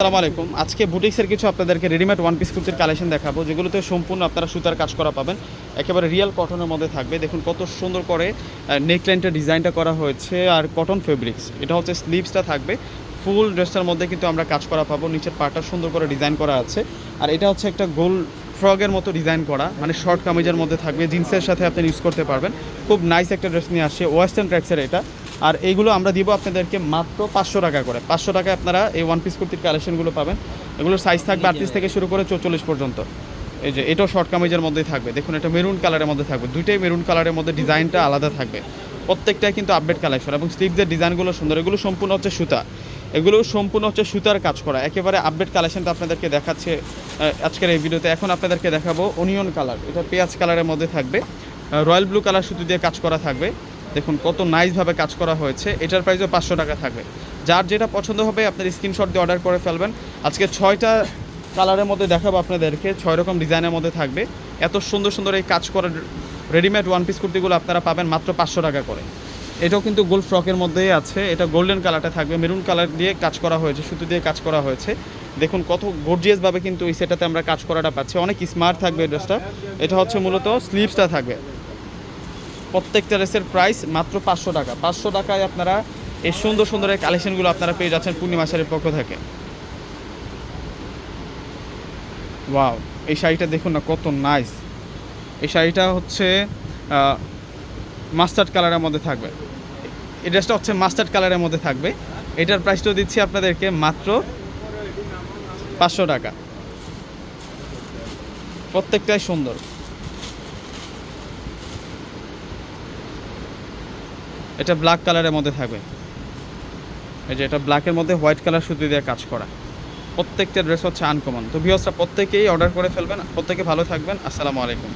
আসসালামু আলাইকুম। আজকে বুটিক্সের কিছু আপনাদেরকে রেডিমেড ওয়ান পিস কুর্তির কালেকশন দেখাবো, যেগুলোতে সম্পূর্ণ আপনারা সুতার কাজ করা পাবেন। একেবারে রিয়েল কটনের মধ্যে থাকবে। দেখুন কত সুন্দর করে নেকলাইনটা ডিজাইনটা করা হয়েছে, আর কটন ফেব্রিক্স। এটা হচ্ছে স্লিভসটা থাকবে। ফুল ড্রেসটার মধ্যে কিন্তু আমরা কাজ করা পাবো। নিচের পাটা সুন্দর করে ডিজাইন করা আছে, আর এটা হচ্ছে একটা গোল ফ্রগের মতো ডিজাইন করা, মানে শর্ট কামিজের মধ্যে থাকবে। জিন্সের সাথে আপনি ইউজ করতে পারবেন। খুব নাইস একটা ড্রেস নিয়ে আসে, ওয়েস্টার্ন ট্র্যাক্সের এটা। আর এইগুলো আমরা দিব আপনাদেরকে মাত্র 500 টাকা করে। 500 টাকায় আপনারা এই ওয়ান পিস কুর্তির কালেকশনগুলো পাবেন। এগুলোর সাইজ থাকবে 38 থেকে শুরু করে 44 পর্যন্ত। এই যে এটাও শর্ট কামিজের মধ্যেই থাকবে। দেখুন এটা মেরুন কালারের মধ্যে থাকবে, দুইটাই মেরুন কালারের মধ্যে, ডিজাইনটা আলাদা থাকবে। প্রত্যেকটাই কিন্তু আপডেট কালেকশন, এবং স্লিভসের ডিজাইনগুলো সুন্দর। এগুলো সম্পূর্ণ হচ্ছে সুতা, এগুলো সম্পূর্ণ হচ্ছে সুতার কাজ করা। একেবারে আপডেট কালেকশনটা আপনাদেরকে দেখাচ্ছে আজকের এই ভিডিওতে। এখন আপনাদেরকে দেখাবো অনিয়ন কালার, এটা পেঁয়াজ কালারের মধ্যে থাকবে। রয়্যাল ব্লু কালার সুতো দিয়ে কাজ করা থাকবে। দেখুন কত নাইসভাবে কাজ করা হয়েছে। এটার প্রাইসও 500 টাকা থাকবে। যার যেটা পছন্দ হবে আপনার স্ক্রিনশট দিয়ে অর্ডার করে ফেলবেন। আজকে 6টা কালারের মধ্যে দেখাবো আপনাদেরকে, 6 রকম ডিজাইনের মধ্যে থাকবে। এত সুন্দর সুন্দর এই কাজ করা রেডিমেড ওয়ান পিস কুর্তিগুলো আপনারা পাবেন মাত্র 500 টাকা করে। এটাও কিন্তু গোল্ড ফ্রকের মধ্যেই আছে। এটা গোল্ডেন কালারটা থাকবে, মেরুন কালার দিয়ে কাজ করা হয়েছে, সুতো দিয়ে কাজ করা হয়েছে। দেখুন কত গর্জিয়াসভাবে কিন্তু এই সেটাতে আমরা কাজ করাটা পাচ্ছি। অনেক স্মার্ট থাকবে এই ড্রেসটা। এটা হচ্ছে মূলত স্লিভসটা থাকবে। প্রত্যেকটা ড্রেসের প্রাইস মাত্র 500 টাকা। 500 টাকায় আপনারা এই সুন্দর সুন্দর এই কালেকশনগুলো আপনারা পেয়ে যাচ্ছেন পূর্ণিমা শাড়ির পক্ষ থেকে। ওয়াও, এই শাড়িটা দেখুন না কত নাইস। এই শাড়িটা হচ্ছে মাস্টার্ড কালারের মধ্যে থাকবে। এই ড্রেসটা হচ্ছে মাস্টার্ড কালারের মধ্যে থাকবে। এটার প্রাইসটাও দিচ্ছি আপনাদেরকে মাত্র 500 টাকা। প্রত্যেকটাই সুন্দর। এটা ব্ল্যাক কালারের মধ্যে থাকবে। এই যে এটা ব্ল্যাকের মধ্যে হোয়াইট কালার সুতো দিয়ে কাজ করা। প্রত্যেকটা ড্রেস হচ্ছে আনকমন। তো ভিউয়ার্সরা প্রত্যেকেই অর্ডার করে ফেলবেন। প্রত্যেকে ভালো থাকবেন। আসসালামু আলাইকুম।